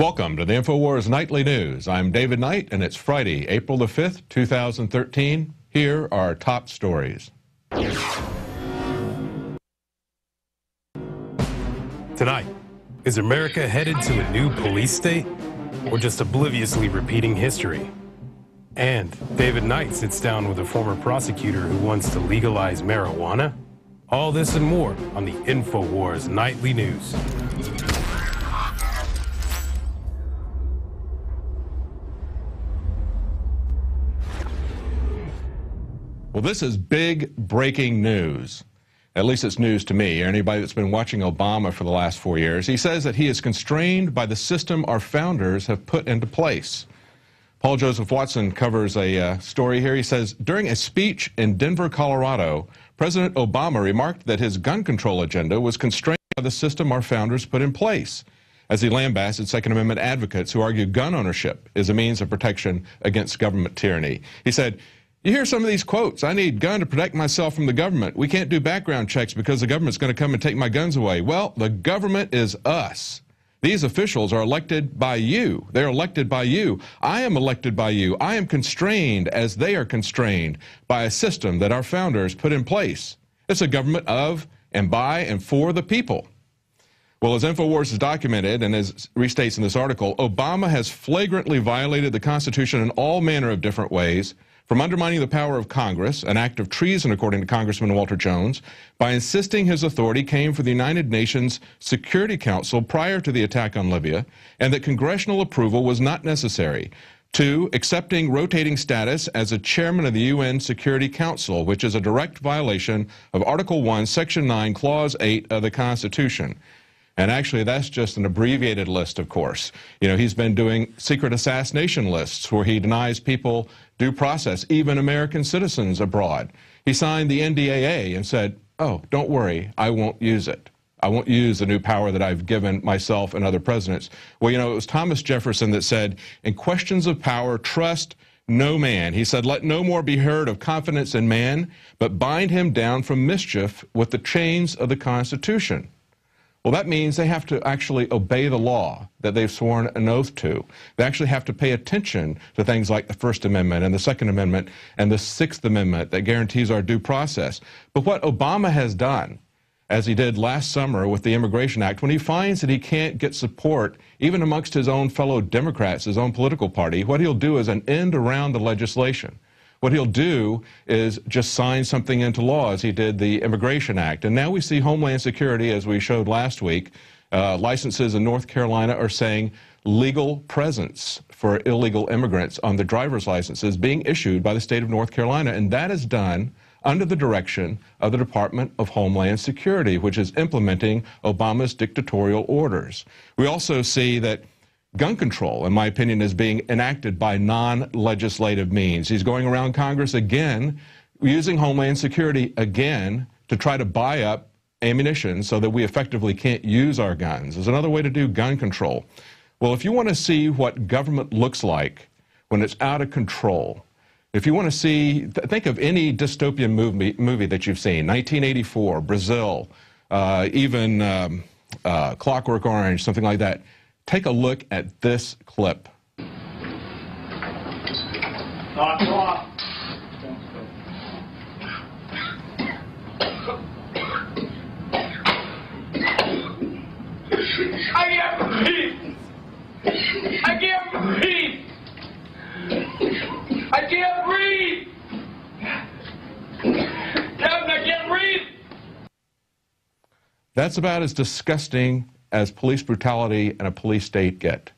Welcome to the Infowars Nightly News. I'm David Knight, and it's Friday, April the 5th, 2013. Here are our top stories. Tonight, is America headed to a new police state, or just obliviously repeating history? And David Knight sits down with a former prosecutor who wants to legalize marijuana. All this and more on the Infowars Nightly News. Well, this is big breaking news. At least it's news to me, or anybody that's been watching Obama for the last 4 years. He says that he is constrained by the system our founders have put into place. Paul Joseph Watson covers a story here. He says, during a speech in Denver, Colorado, President Obama remarked that his gun control agenda was constrained by the system our founders put in place, as he lambasted Second Amendment advocates who argue gun ownership is a means of protection against government tyranny. He said, you hear some of these quotes. I need a gun to protect myself from the government. We can't do background checks because the government's going to come and take my guns away. Well, the government is us. These officials are elected by you. They're elected by you. I am elected by you. I am constrained as they are constrained by a system that our founders put in place. It's a government of and by and for the people. Well, as Infowars has documented and as restates in this article, Obama has flagrantly violated the Constitution in all manner of different ways, from undermining the power of Congress, an act of treason according to Congressman Walter Jones, by insisting his authority came from the United Nations Security Council prior to the attack on Libya, and that congressional approval was not necessary, to accepting rotating status as a chairman of the UN Security Council, which is a direct violation of Article 1, Section 9, Clause 8 of the Constitution. And actually, that's just an abbreviated list, of course. You know, he's been doing secret assassination lists where he denies people due process, even American citizens abroad. He signed the NDAA and said, oh, don't worry, I won't use it. I won't use the new power that I've given myself and other presidents. Well, you know, it was Thomas Jefferson that said, in questions of power, trust no man. He said, let no more be heard of confidence in man, but bind him down from mischief with the chains of the Constitution. Well, that means they have to actually obey the law that they've sworn an oath to. They actually have to pay attention to things like the First Amendment and the Second Amendment and the Sixth Amendment that guarantees our due process. But what Obama has done, as he did last summer with the Immigration Act, when he finds that he can't get support even amongst his own fellow Democrats, his own political party, what he'll do is an end around the legislation. What he'll do is just sign something into law, as he did the Immigration Act. And now we see Homeland Security, as we showed last week, licenses in North Carolina are saying legal presence for illegal immigrants on the driver's licenses being issued by the state of North Carolina. And that is done under the direction of the Department of Homeland Security, which is implementing Obama's dictatorial orders. We also see that gun control, in my opinion, is being enacted by non-legislative means. He's going around Congress again, using Homeland Security again to try to buy up ammunition so that we effectively can't use our guns. There's another way to do gun control. Well, if you want to see what government looks like when it's out of control, if you want to see, think of any dystopian movie that you've seen, 1984, Brazil, even Clockwork Orange, something like that. Take a look at this clip. Knock it off. I can't breathe. I can't breathe. I can't breathe. Captain, I can't breathe. That's about as disgusting as police brutality and a police state get.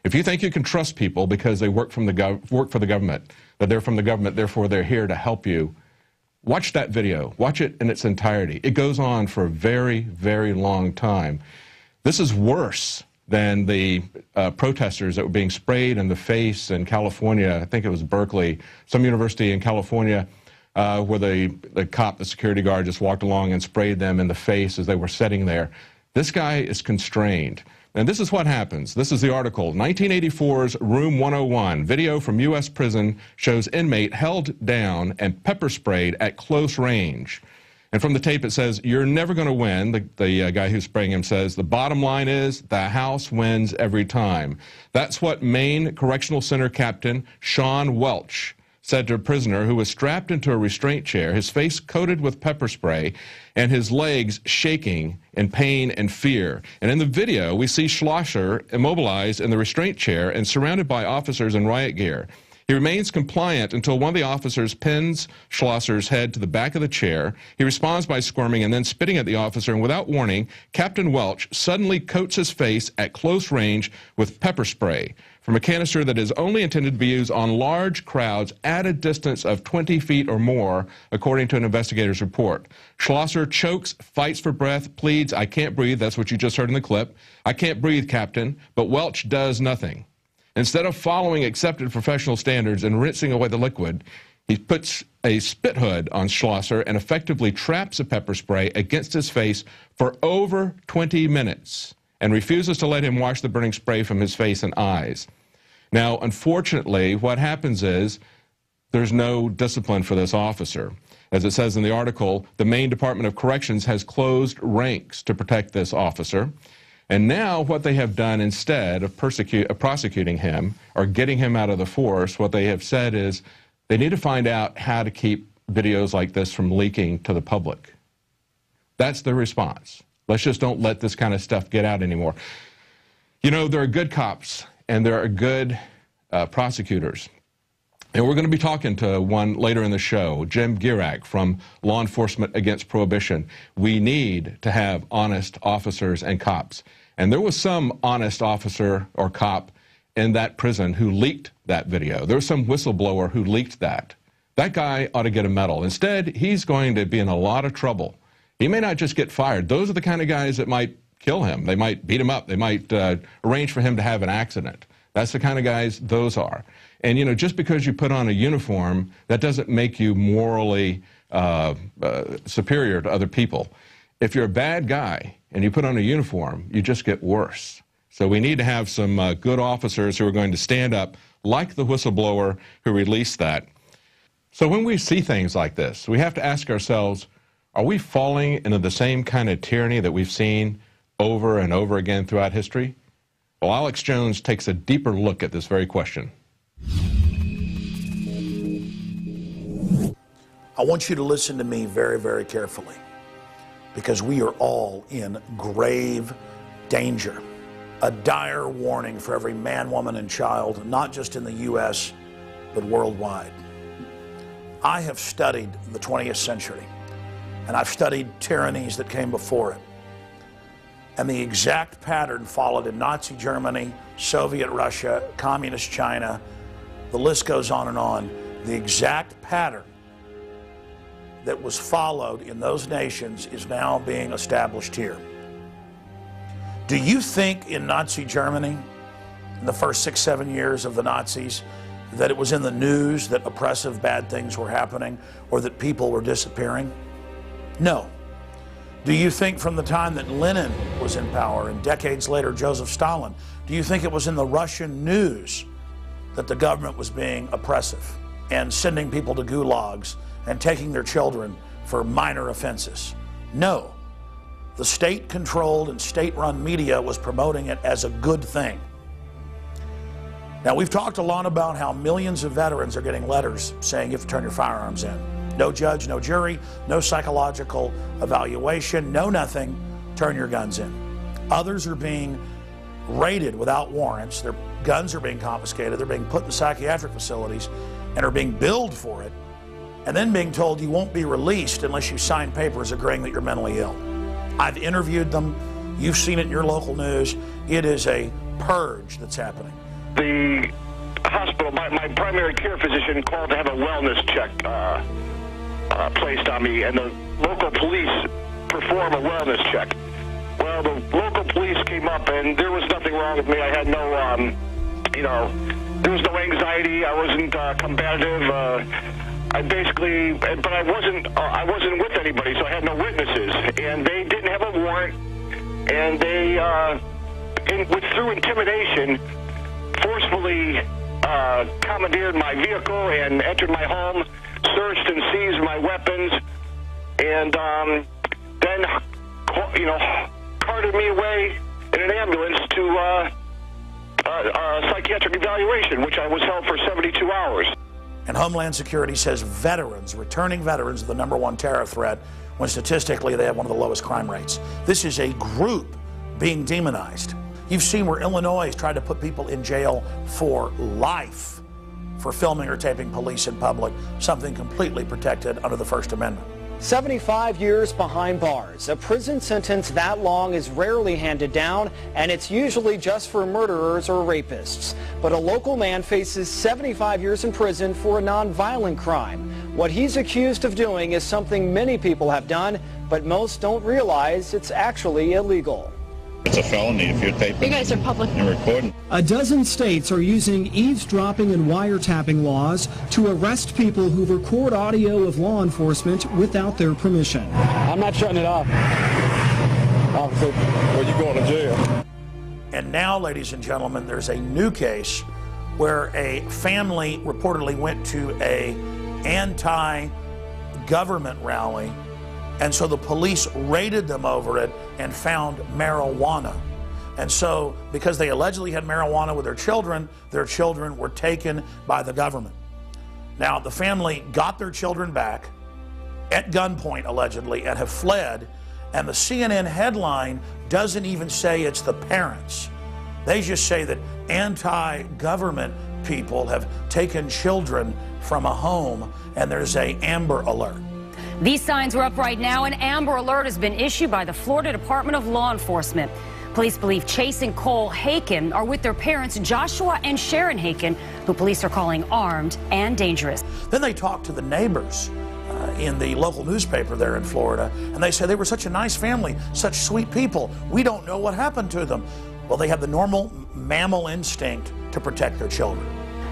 If you think you can trust people because they work for the government, that they're from the government, therefore they're here to help you, watch that video. Watch it in its entirety. It goes on for a very, very long time. This is worse than the protesters that were being sprayed in the face in California. I think it was Berkeley, some university in California, where the cop, the security guard, just walked along and sprayed them in the face as they were sitting there. This guy is constrained. And this is what happens. This is the article. 1984's Room 101. Video from U.S. prison shows inmate held down and pepper sprayed at close range. And from the tape, it says, "You're never going to win." The guy who's spraying him says, "The bottom line is the House wins every time." That's what Maine Correctional Center Captain Sean Welch said to a prisoner who was strapped into a restraint chair, his face coated with pepper spray, and his legs shaking in pain and fear. And in the video, we see Schlosser immobilized in the restraint chair and surrounded by officers in riot gear. He remains compliant until one of the officers pins Schlosser's head to the back of the chair. He responds by squirming and then spitting at the officer, and without warning, Captain Welch suddenly coats his face at close range with pepper spray from a canister that is only intended to be used on large crowds at a distance of 20 feet or more, according to an investigator's report. Schlosser chokes, fights for breath, pleads, "I can't breathe." That's what you just heard in the clip. "I can't breathe, Captain." But Welch does nothing. Instead of following accepted professional standards and rinsing away the liquid, he puts a spit hood on Schlosser and effectively traps the pepper spray against his face for over 20 minutes and refuses to let him wash the burning spray from his face and eyes. Now, unfortunately, what happens is there's no discipline for this officer. As it says in the article, the Maine Department of Corrections has closed ranks to protect this officer. And now what they have done, instead of prosecuting him or getting him out of the force, what they have said is they need to find out how to keep videos like this from leaking to the public. That's their response. Let's just don't let this kind of stuff get out anymore. You know, there are good cops and there are good prosecutors. And we're going to be talking to one later in the show, Jim Gierak from Law Enforcement Against Prohibition. We need to have honest officers and cops. And there was some honest officer or cop in that prison who leaked that video. There was some whistleblower who leaked that. That guy ought to get a medal. Instead, he's going to be in a lot of trouble. He may not just get fired. Those are the kind of guys that might kill him. They might beat him up. They might arrange for him to have an accident. That's the kind of guys those are. And, you know, just because you put on a uniform, that doesn't make you morally superior to other people. If you're a bad guy and you put on a uniform, you just get worse. So we need to have some good officers who are going to stand up, like the whistleblower who released that. So when we see things like this, we have to ask ourselves, are we falling into the same kind of tyranny that we've seen over and over again throughout history? Well, Alex Jones takes a deeper look at this very question. I want you to listen to me very, very carefully, because we are all in grave danger. A dire warning for every man, woman, and child, not just in the U.S., but worldwide. I have studied the 20th century, and I've studied tyrannies that came before it. And the exact pattern followed in Nazi Germany, Soviet Russia, Communist China, the list goes on and on. The exact pattern that was followed in those nations is now being established here. Do you think in Nazi Germany, in the first 6-7 years of the Nazis, that it was in the news that oppressive bad things were happening or that people were disappearing? No. Do you think from the time that Lenin was in power and decades later Joseph Stalin, do you think it was in the Russian news that the government was being oppressive and sending people to gulags and taking their children for minor offenses? No. The state-controlled and state-run media was promoting it as a good thing. Now, we've talked a lot about how millions of veterans are getting letters saying you have to turn your firearms in. No judge, no jury, no psychological evaluation, no nothing. Turn your guns in. Others are being raided without warrants. Their guns are being confiscated. They're being put in psychiatric facilities and are being billed for it, and then being told you won't be released unless you sign papers agreeing that you're mentally ill. I've interviewed them. You've seen it in your local news. It is a purge that's happening. The hospital, my primary care physician called to have a wellness check placed on me, and the local police perform a wellness check. Well, the local police came up, and there was nothing wrong with me. I had no, there was no anxiety. I wasn't combative. I basically, but I wasn't with anybody, so I had no witnesses, and they didn't have a warrant, and they, through intimidation, forcefully commandeered my vehicle and entered my home, searched and seized my weapons, and then, you know, carted me away in an ambulance to a psychiatric evaluation, which I was held for 72 hours. And Homeland Security says veterans, returning veterans, are the #1 terror threat, when statistically they have one of the lowest crime rates. This is a group being demonized. You've seen where Illinois has tried to put people in jail for life for filming or taping police in public, something completely protected under the First Amendment. 75 years behind bars. A prison sentence that long is rarely handed down, and it's usually just for murderers or rapists. But a local man faces 75 years in prison for a nonviolent crime. What he's accused of doing is something many people have done, but most don't realize it's actually illegal. It's a felony if you're taping. You guys are public and recording. A dozen states are using eavesdropping and wiretapping laws to arrest people who record audio of law enforcement without their permission. I'm not shutting it off. Officer, well, you going to jail. And now, ladies and gentlemen, there's a new case where a family reportedly went to a anti-government rally, and so the police raided them over it and found marijuana. And so, because they allegedly had marijuana with their children were taken by the government. Now, the family got their children back at gunpoint, allegedly, and have fled. And the CNN headline doesn't even say it's the parents. They just say that anti-government people have taken children from a home, and there's an Amber Alert. These signs are up right now. An Amber Alert has been issued by the Florida Department of Law Enforcement. Police believe Chase and Cole Haken are with their parents, Joshua and Sharon Haken, who police are calling armed and dangerous. Then they talked to the neighbors in the local newspaper there in Florida, and they said they were such a nice family, such sweet people. We don't know what happened to them. Well, they have the normal mammal instinct to protect their children.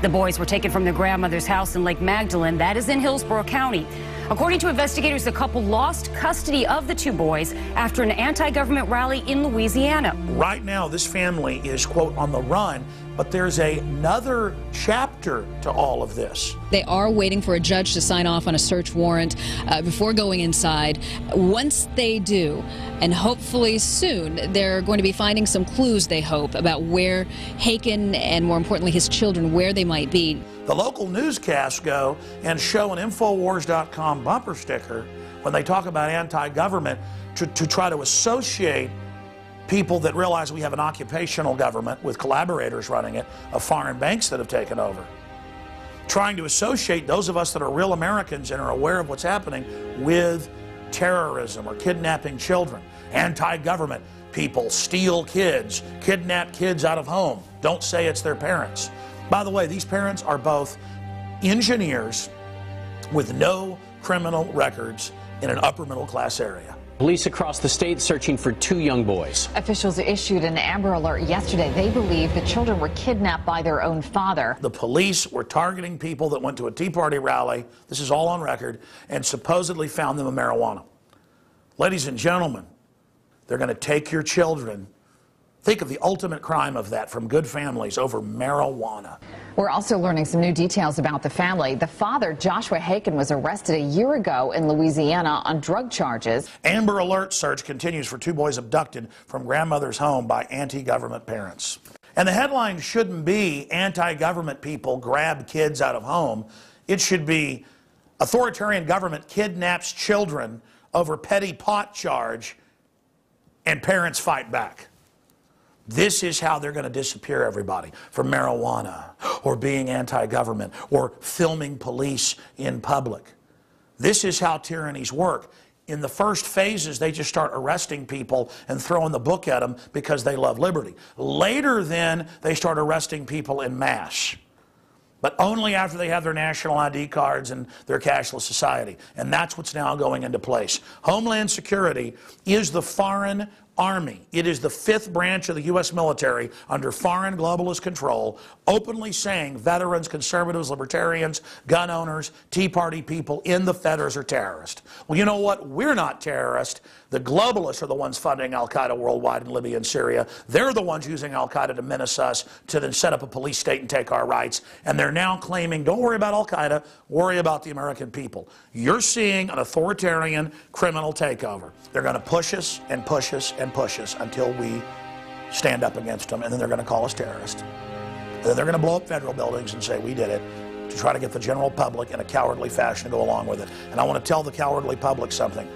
The boys were taken from their grandmother's house in Lake Magdalene, that is in Hillsborough County. According to investigators, the couple lost custody of the two boys after an anti-government rally in Louisiana. Right now, this family is, quote, on the run, but there's another chapter to all of this. They are waiting for a judge to sign off on a search warrant before going inside. Once they do, and hopefully soon, they're going to be finding some clues, they hope, about where Haken and, more importantly, his children, where they might be. The local newscasts go and show an Infowars.com bumper sticker when they talk about anti-government to try to associate people that realize we have an occupational government with collaborators running it, of foreign banks that have taken over. Trying to associate those of us that are real Americans and are aware of what's happening with terrorism or kidnapping children. Anti-government people steal kids, kidnap kids out of home. Don't say it's their parents. By the way, these parents are both engineers with no criminal records in an upper middle class area. Police across the state searching for two young boys. Officials issued an Amber Alert yesterday. They believe the children were kidnapped by their own father. The police were targeting people that went to a Tea Party rally, this is all on record, and supposedly found them a marijuana. Ladies and gentlemen, they're going to take your children. Think of the ultimate crime of that from good families over marijuana. We're also learning some new details about the family. The father, Joshua Haken, was arrested a year ago in Louisiana on drug charges. Amber Alert search continues for two boys abducted from grandmother's home by anti-government parents. And the headline shouldn't be anti-government people grab kids out of home. It should be authoritarian government kidnaps children over petty pot charge and parents fight back. This is how they're going to disappear everybody, from marijuana or being anti-government or filming police in public. This is how tyrannies work. In the first phases, they just start arresting people and throwing the book at them because they love liberty. Later, then, they start arresting people en masse, but only after they have their national ID cards and their cashless society. And that's what's now going into place. Homeland Security is the foreign Army. It is the 5th branch of the U.S. military under foreign globalist control, openly saying veterans, conservatives, libertarians, gun owners, Tea Party people in the Feders are terrorists. Well, you know what? We're not terrorists. The globalists are the ones funding al-Qaeda worldwide in Libya and Syria. They're the ones using al-Qaeda to menace us, to then set up a police state and take our rights. And they're now claiming, don't worry about al-Qaeda, worry about the American people. You're seeing an authoritarian criminal takeover. They're going to push us and push us and push us until we stand up against them, and then they're going to call us terrorists. And then they're going to blow up federal buildings and say we did it, to try to get the general public in a cowardly fashion to go along with it. And I want to tell the cowardly public something.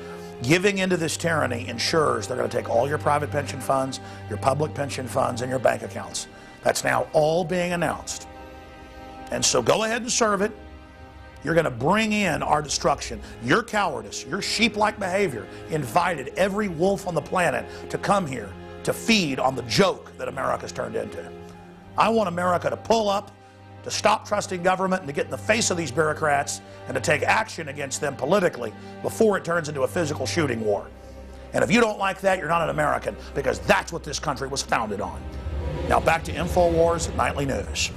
Giving into this tyranny ensures they're going to take all your private pension funds, your public pension funds, and your bank accounts. That's now all being announced. And so go ahead and serve it. You're going to bring in our destruction. Your cowardice, your sheep-like behavior invited every wolf on the planet to come here to feed on the joke that America's turned into. I want America to pull up, to stop trusting government, and to get in the face of these bureaucrats and to take action against them politically before it turns into a physical shooting war. And if you don't like that, you're not an American, because that's what this country was founded on. Now back to Infowars Nightly News.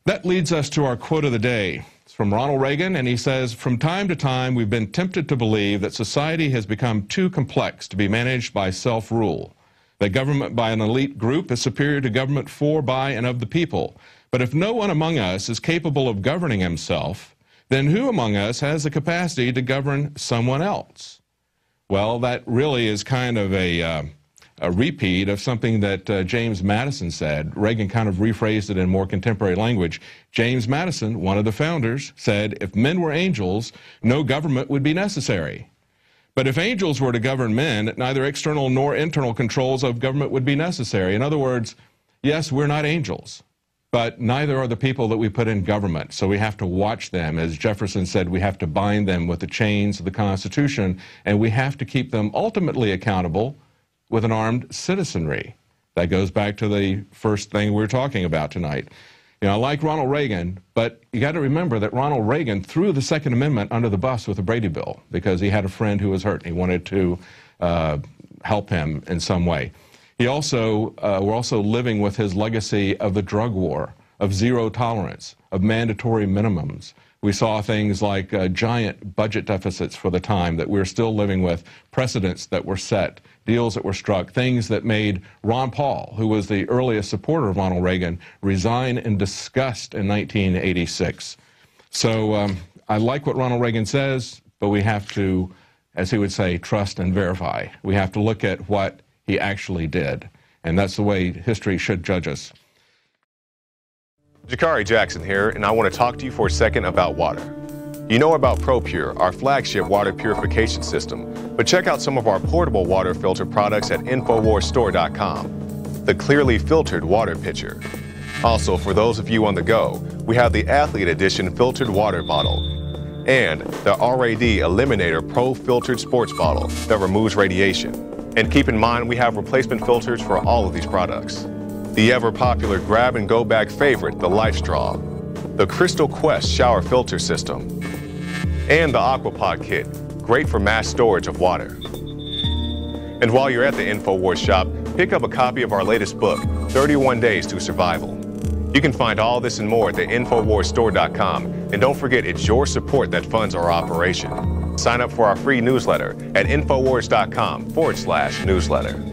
That leads us to our quote of the day. It's from Ronald Reagan, and he says, "From time to time, we've been tempted to believe that society has become too complex to be managed by self-rule, that government by an elite group is superior to government for, by, and of the people. But if no one among us is capable of governing himself, then who among us has the capacity to govern someone else?" Well, that really is kind of a repeat of something that James Madison said. Reagan kind of rephrased it in more contemporary language. James Madison, one of the founders, said, "If men were angels, no government would be necessary. But if angels were to govern men, neither external nor internal controls of government would be necessary." In other words, yes, we're not angels, but neither are the people that we put in government. So we have to watch them. As Jefferson said, we have to bind them with the chains of the Constitution, and we have to keep them ultimately accountable with an armed citizenry. That goes back to the first thing we were talking about tonight. You know, I like Ronald Reagan, but you got to remember that Ronald Reagan threw the Second Amendment under the bus with the Brady Bill because he had a friend who was hurt and he wanted to help him in some way. He also, we're also living with his legacy of the drug war, of zero tolerance, of mandatory minimums. We saw things like giant budget deficits for the time that we're still living with, precedents that were set, deals that were struck, things that made Ron Paul, who was the earliest supporter of Ronald Reagan, resign in disgust in 1986. So I like what Ronald Reagan says, but we have to, as he would say, trust and verify. We have to look at what he actually did, and that's the way history should judge us. Jakari Jackson here, and I want to talk to you for a second about water. You know about ProPure, our flagship water purification system, but check out some of our portable water filter products at InfoWarsStore.com. The clearly filtered water pitcher. Also, for those of you on the go, we have the Athlete Edition filtered water bottle and the RAD Eliminator Pro filtered sports bottle that removes radiation. And keep in mind, we have replacement filters for all of these products. The ever-popular grab-and-go bag favorite, the Life Straw, the Crystal Quest shower filter system, and the Aquapod kit, great for mass storage of water. And while you're at the InfoWars shop, pick up a copy of our latest book, 31 Days to Survival. You can find all this and more at the InfoWarsStore.com, and don't forget it's your support that funds our operation. Sign up for our free newsletter at Infowars.com/newsletter.